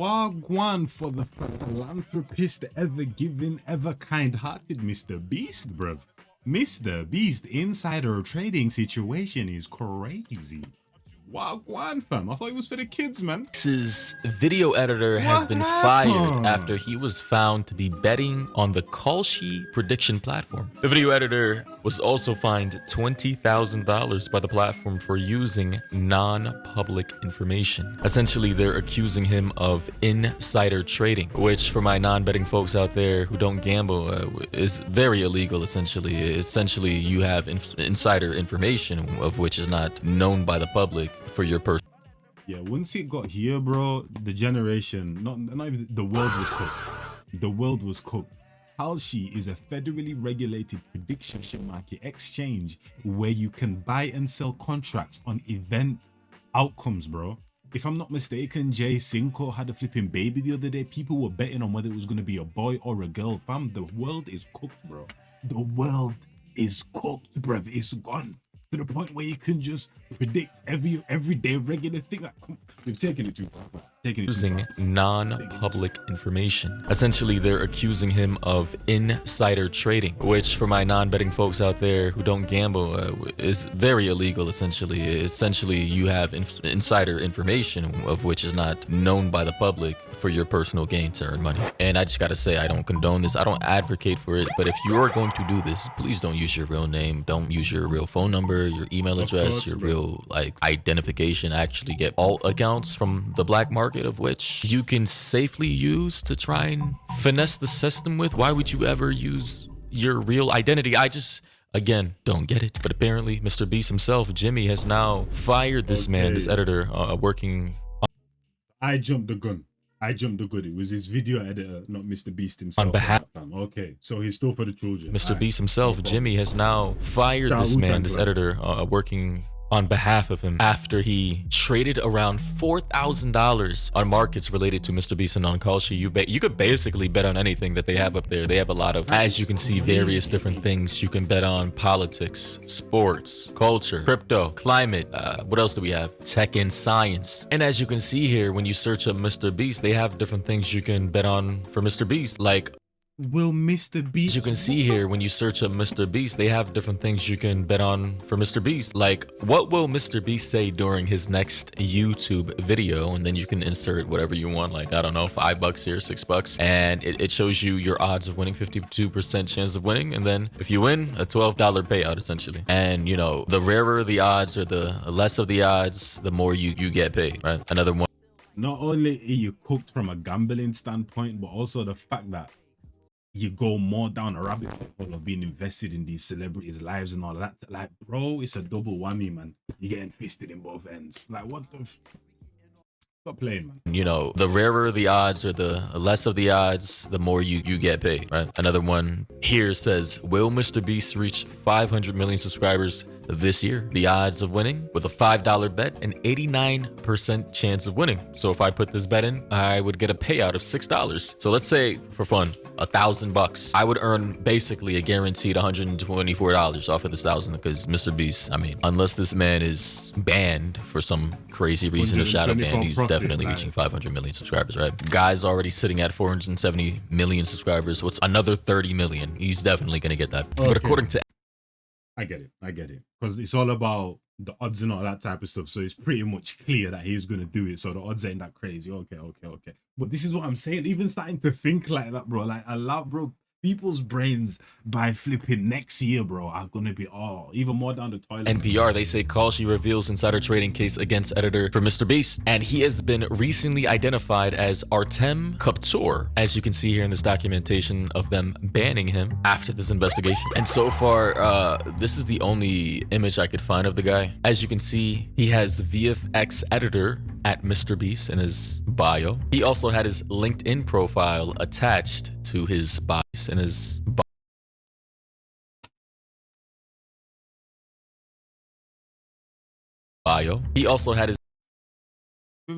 Wagwan for the philanthropist ever giving, ever kind-hearted MrBeast, bruv. MrBeast insider trading situation is crazy. Wagwan, fam. I thought it was for the kids, man. His video editor has been fired after he was found to be betting on the Kalshi prediction platform. The video editor was also fined $20,000 by the platform for using non-public information. Essentially, they're accusing him of insider trading, which for my non-betting folks out there who don't gamble is very illegal. Essentially, you have insider information of which is not known by the public for your person. Yeah, once it got here, bro, the generation, not even the world was cooked. The world was cooked. Kalshi is a federally regulated prediction market exchange where you can buy and sell contracts on event outcomes, bro. If I'm not mistaken, Jay Cinco had a flipping baby the other day. People were betting on whether it was going to be a boy or a girl. Fam, the world is cooked, bro. The world is cooked, bruv. It's gone to the point where you can just predict everyday regular thing. Like, you've taken it too far. Using non-public information. Essentially, they're accusing him of insider trading, which for my non-betting folks out there who don't gamble is very illegal. Essentially, you have insider information of which is not known by the public for your personal gain to earn money. And I just gotta say, I don't condone this. I don't advocate for it. But if you're going to do this, please don't use your real name. Don't use your real phone number, your email address, your real identification. Actually get alt accounts from the black market, of which you can safely use to try and finesse the system with. Why would you ever use your real identity? I just, again, don't get it. But apparently MrBeast himself, Jimmy, has now fired this man, this editor, working on... I jumped the gun. It was his video editor, not MrBeast himself. On behalf... Okay, so he's still for the children. MrBeast himself, Jimmy, has now fired this man, this editor, working on behalf of him after he traded around $4,000 on markets related to MrBeast and on Kalshi. You could basically bet on anything that they have up there. They have a lot of, as you can see, various different things. You can bet on politics, sports, culture, crypto, climate. What else do we have? Tech and science. And as you can see here, when you search up MrBeast, they have different things you can bet on for MrBeast, like... Will MrBeast... As you can see here, when you search up MrBeast, they have different things you can bet on for MrBeast, like what will MrBeast say during his next YouTube video, and then you can insert whatever you want, like, I don't know, $5 here, $6, and it shows you your odds of winning, 52% chance of winning, and then if you win, a $12 payout essentially. And you know, the rarer the odds or the less of the odds, the more you get paid, right? Another one. Not only are you cooked from a gambling standpoint, but also the fact that you go more down a rabbit hole of being invested in these celebrities' lives and all that. Like, bro, it's a double whammy, man. You're getting fisted in both ends. Like, what the... Stop playing, man. You know, the rarer the odds or the less of the odds, the more you get paid, right? Another one here says, will MrBeast reach 500 million subscribers this year? The odds of winning with a $5 bet, an 89% chance of winning. So if I put this bet in, I would get a payout of $6. So let's say for fun, $1,000. I would earn basically a guaranteed $124 off of this 1,000 because MrBeast, I mean, unless this man is banned for some crazy reason or shadow ban, he's definitely reaching 500 million subscribers, right? Guy's already sitting at 470 million subscribers. What's another 30 million? He's definitely going to get that. Okay. But according to... I get it. Because it's all about the odds and all that type of stuff. So it's pretty much clear that he's going to do it. So the odds ain't that crazy. Okay. But this is what I'm saying. Even starting to think like that, bro. Like, bro, people's brains by flipping next year, bro, are going to be even more down the toilet. NPR, they say Kalshi reveals insider trading case against editor for MrBeast. And he has been recently identified as Artem Kuptor, as you can see here in this documentation of them banning him after this investigation. And so far, this is the only image I could find of the guy. As you can see, he has VFX editor at MrBeast in his bio. He also had his LinkedIn profile attached to his bio. In his bio, he also had his...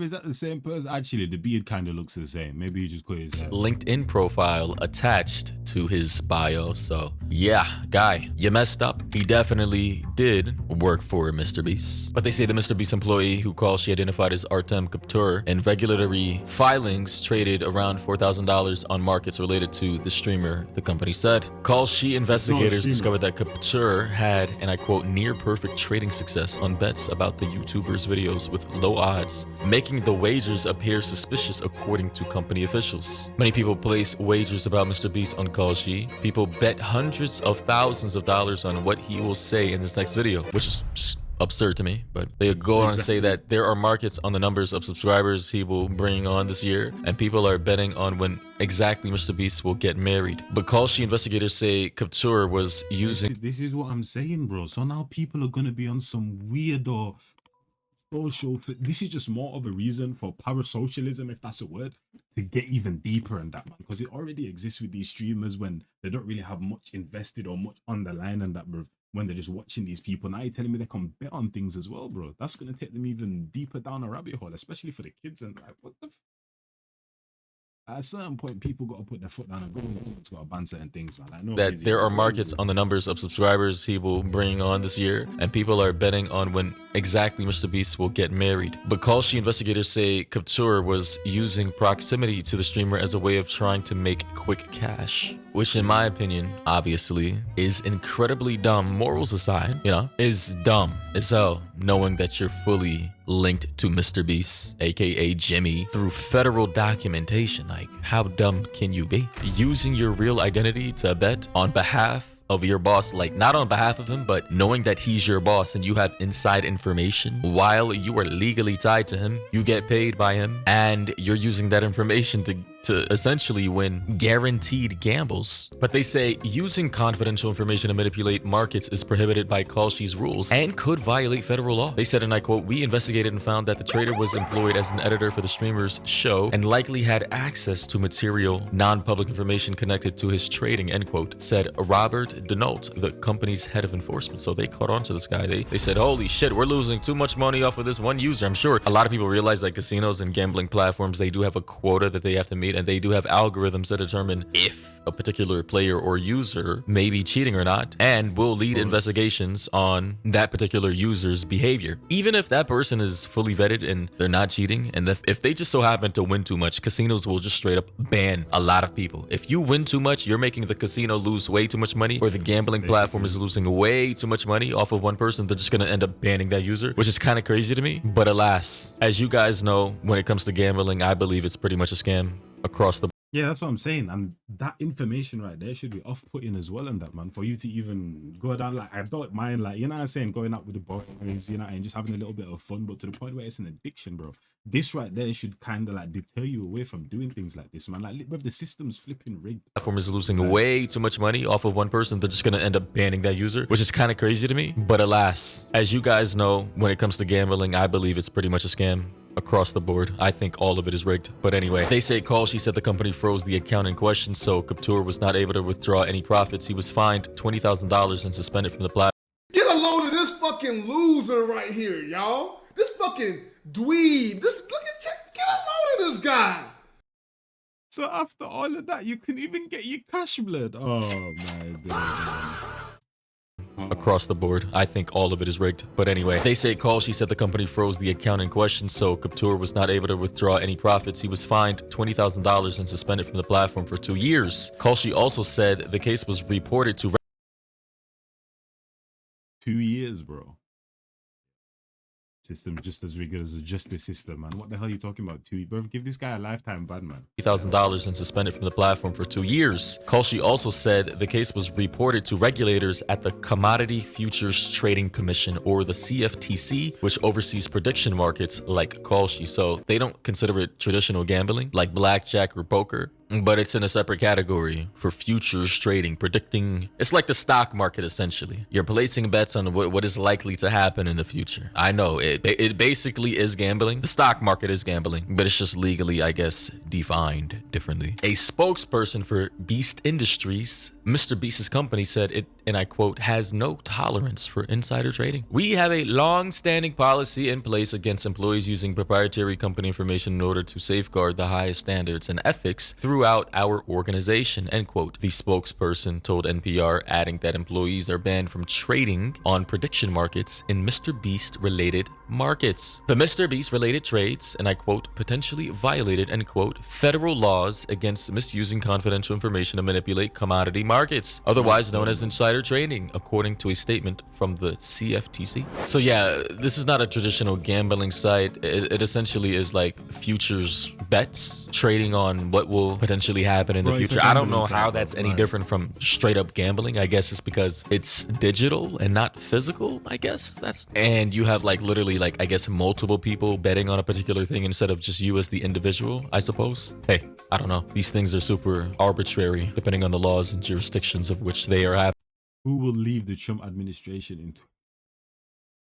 Is that the same person? Actually, the beard kind of looks the same. Maybe he just put his LinkedIn profile attached to his bio. So yeah, guy, you messed up. He definitely did work for MrBeast. But they say the MrBeast employee who calls she identified as Artem Kaptur in regulatory filings traded around $4,000 on markets related to the streamer, the company said. Call she investigators discovered that Kaptur had, and I quote, near perfect trading success on bets about the YouTuber's videos with low odds, making the wagers appear suspicious according to company officials. Many people place wagers about MrBeast on Kalshi. People bet hundreds of thousands of dollars on what he will say in this next video, which is just absurd to me. But they go on and say that there are markets on the numbers of subscribers he will bring on this year, and people are betting on when exactly MrBeast will get married. But Kalshi investigators say Kaptur was using... This is what I'm saying, bro. So now people are going to be on some weirdo social... This is just more of a reason for parasocialism, if that's a word, to get even deeper in that, man. Because it already exists with these streamers when they don't really have much invested or much on the line and that, bro. When they're just watching these people. Now you're telling me they can bet on things as well, bro. That's going to take them even deeper down a rabbit hole, especially for the kids. And like, what the... At a certain point, people got to put their foot down and go. It's got to ban certain things, man. Like, no that there are markets on the numbers of subscribers he will bring on this year, and people are betting on when exactly MrBeast will get married. But Kalshi investigators say Kaptur was using proximity to the streamer as a way of trying to make quick cash, which in my opinion, obviously, is incredibly dumb. Morals aside, you know, is dumb as hell, knowing that you're fully linked to MrBeast, aka Jimmy, through federal documentation. Like, how dumb can you be? Using your real identity to bet on behalf of your boss, like not on behalf of him, but knowing that he's your boss and you have inside information while you are legally tied to him, you get paid by him, and you're using that information to essentially win guaranteed gambles. But they say using confidential information to manipulate markets is prohibited by Kalshi's rules and could violate federal law. They said, and I quote, "We investigated and found that the trader was employed as an editor for the streamer's show and likely had access to material, non-public information connected to his trading," end quote, said Robert Denault, the company's head of enforcement. So they caught on to this guy. They said, holy shit, we're losing too much money off of this one user. I'm sure a lot of people realize that casinos and gambling platforms, they do have a quota that they have to meet, and they do have algorithms that determine if a particular player or user may be cheating or not, and will lead investigations on that particular user's behavior. Even if that person is fully vetted and they're not cheating, and if they just so happen to win too much, casinos will just straight up ban a lot of people. If you win too much, you're making the casino lose way too much money, or the gambling platform is losing way too much money off of one person, they're just going to end up banning that user, which is kind of crazy to me. But alas, as you guys know, when it comes to gambling, I believe it's pretty much a scam across the... Yeah, that's what I'm saying. And that information right there should be off-putting as well in that, man. For you to even go down, like, I don't mind, like, you know what I'm saying, going out with the boys, you know, and just having a little bit of fun, but to the point where it's an addiction, bro. This right there should kind of like deter you away from doing things like this, man. Like, with the system's flipping rigged. Platform is losing way too much money off of one person, they're just going to end up banning that user, which is kind of crazy to me. But alas, as you guys know, when it comes to gambling, I believe it's pretty much a scam across the board. I think all of it is rigged. But anyway, they say Kalshi said the company froze the account in question, so Kaptur was not able to withdraw any profits. He was fined $20,000 and suspended from the platform. Get a load of this fucking loser right here, y'all. This fucking dweeb. This, look at, get a load of this guy. So after all of that, you couldn't even get your cash, blood. Oh my god. Across the board, I think all of it is rigged. But anyway, they say Kalshi said the company froze the account in question, so Kaptur was not able to withdraw any profits. He was fined $20,000 and suspended from the platform for 2 years. Kalshi also said the case was reported to 2 years, bro. System's just as rigged as the justice system, man. What the hell are you talking about? 2 years, bro? Give this guy a lifetime ban, man. $3,000 and suspended from the platform for 2 years. Kalshi also said the case was reported to regulators at the Commodity Futures Trading Commission, or the CFTC, which oversees prediction markets like Kalshi. So they don't consider it traditional gambling like blackjack or poker. but it's in a separate category for futures trading, predicting. It's like the stock market, essentially. You're placing bets on what is likely to happen in the future. I know it basically is gambling. The stock market is gambling, but it's just legally, I guess, defined differently. A spokesperson for Beast Industries, MrBeast's company, said it, and I quote, has no tolerance for insider trading. We have a long-standing policy in place against employees using proprietary company information in order to safeguard the highest standards and ethics throughout our organization, end quote. The spokesperson told NPR, adding that employees are banned from trading on prediction markets in MrBeast related markets. The MrBeast related trades, and I quote, potentially violated, end quote, federal laws against misusing confidential information to manipulate commodity markets, otherwise known as insider trading, according to a statement from the CFTC. So yeah, this is not a traditional gambling site. It essentially is like futures bets, trading on what will potentially happen in the future. I don't know how that's any different from straight up gambling. I guess it's because it's digital and not physical, I guess. And you have like literally like, I guess, multiple people betting on a particular thing instead of just you as the individual, I suppose. Hey, I don't know. These things are super arbitrary depending on the laws and jurisdictions of which they are happening. Who will leave the Trump administration in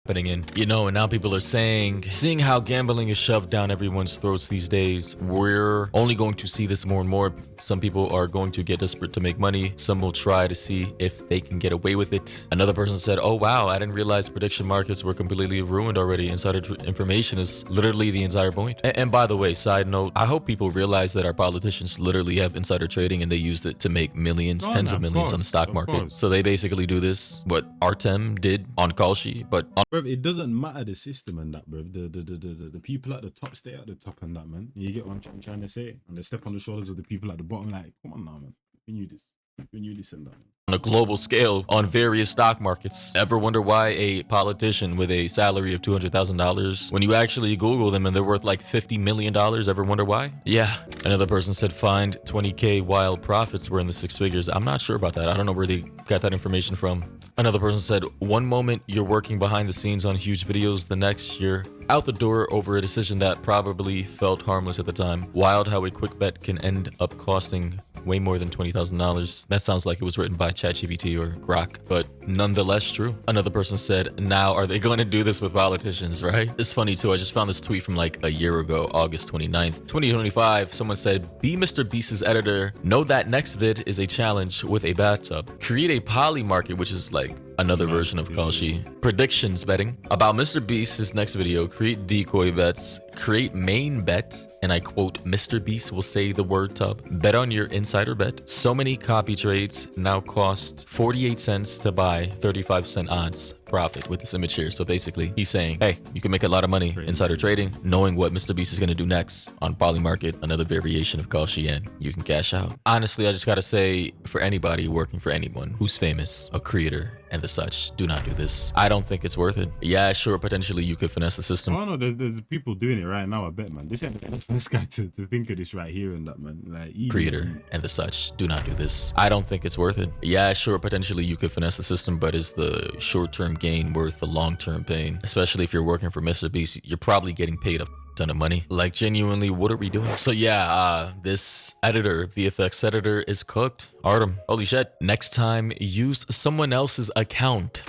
In, you know, and now people are saying, seeing how gambling is shoved down everyone's throats these days, we're only going to see this more and more. Some people are going to get desperate to make money. Some will try to see if they can get away with it. Another person said, oh wow, I didn't realize prediction markets were completely ruined already. Insider information is literally the entire point. And by the way, side note, I hope people realize that our politicians literally have insider trading and they used it to make millions, tens of millions on the stock market. So they basically do this, what Artem did on Kalshi, but on Bro, it doesn't matter the system and that, bro. The people at the top stay at the top and that, man. You get what I'm trying to say? And they step on the shoulders of the people at the bottom. Like, come on now, man. We knew this. We knew this and that, man. On a global scale on various stock markets. Ever wonder why a politician with a salary of $200,000, when you actually Google them and they're worth like $50 million, ever wonder why? Yeah. Another person said find 20K while profits were in the six figures. I'm not sure about that. I don't know where they got that information from. Another person said, one moment you're working behind the scenes on huge videos, the next you're out the door over a decision that probably felt harmless at the time. Wild how a quick bet can end up costing way more than $20,000. That sounds like it was written by ChatGPT or Grok, but nonetheless true. Another person said, now are they going to do this with politicians, right? It's funny too, I just found this tweet from like a year ago, August 29th, 2025. Someone said, be MrBeast's editor. Know that next vid is a challenge with a bathtub. Create a poly market, which is like another version of Kalshi. Predictions betting. About MrBeast's next video, create decoy bets, create main bet, and I quote, MrBeast will say the word tub. Bet on your insider bet. So many copy trades now cost 48 cents to buy 35-cent odds profit with this image here. So basically he's saying, hey, you can make a lot of money insider trading, knowing what MrBeast is going to do next on Poly Market, another variation of Kalshi, and you can cash out. Honestly, I just got to say, for anybody working for anyone who's famous, a creator, and the such, do not do this. I don't think it's worth it. Yeah, sure, potentially you could finesse the system. Oh no, there's people doing it right now, I bet, man. This guy to think of this right here and that, man. Like, Creator and the such, do not do this. I don't think it's worth it. Yeah, sure, potentially you could finesse the system, but is the short-term gain worth the long-term pain? Especially if you're working for MrBeast, you're probably getting paid a ton of money. Like, genuinely, what are we doing? So yeah, this editor, VFX editor, is cooked. Artem, holy shit. Next time, use someone else's account.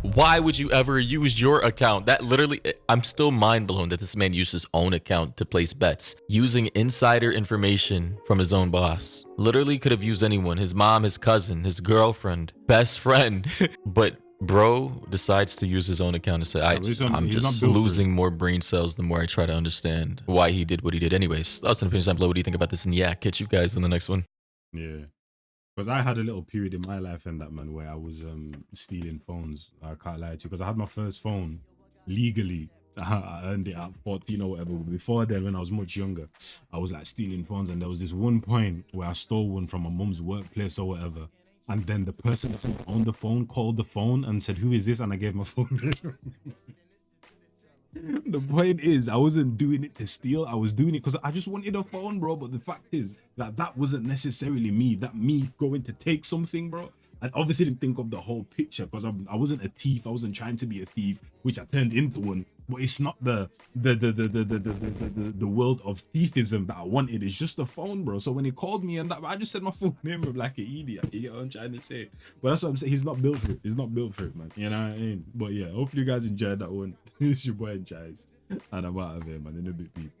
Why would you ever use your account? That literally, I'm still mind blown that this man used his own account to place bets, using insider information from his own boss. Literally could have used anyone, his mom, his cousin, his girlfriend, best friend, but bro decides to use his own account to say, I'm just losing more brain cells the more I try to understand why he did what he did. Anyways, that's an opinion down below. What do you think about this? And yeah, catch you guys in the next one. Yeah. Because I had a little period in my life and that, man, where I was stealing phones. I can't lie to you. Because I had my first phone legally. I earned it at 14 or whatever. But before then, when I was much younger, I was like stealing phones. And there was this one point where I stole one from my mum's workplace or whatever. And then the person that's on the phone called the phone and said, who is this? And I gave my phone. The point is, I wasn't doing it to steal. I was doing it because I just wanted a phone, bro. But the fact is that that wasn't necessarily me. That me going to take something, bro. I obviously didn't think of the whole picture because I wasn't a thief. I wasn't trying to be a thief, which I turned into one. But it's not the world of thiefism that I wanted. It's just the phone, bro. So when he called me and that, I just said my full name like an idiot. You get what I'm trying to say? But that's what I'm saying. He's not built for it. He's not built for it, man. You know what I mean? But yeah, hopefully you guys enjoyed that one. It's your boy Jais, and I'm out of here, man. In a bit, people.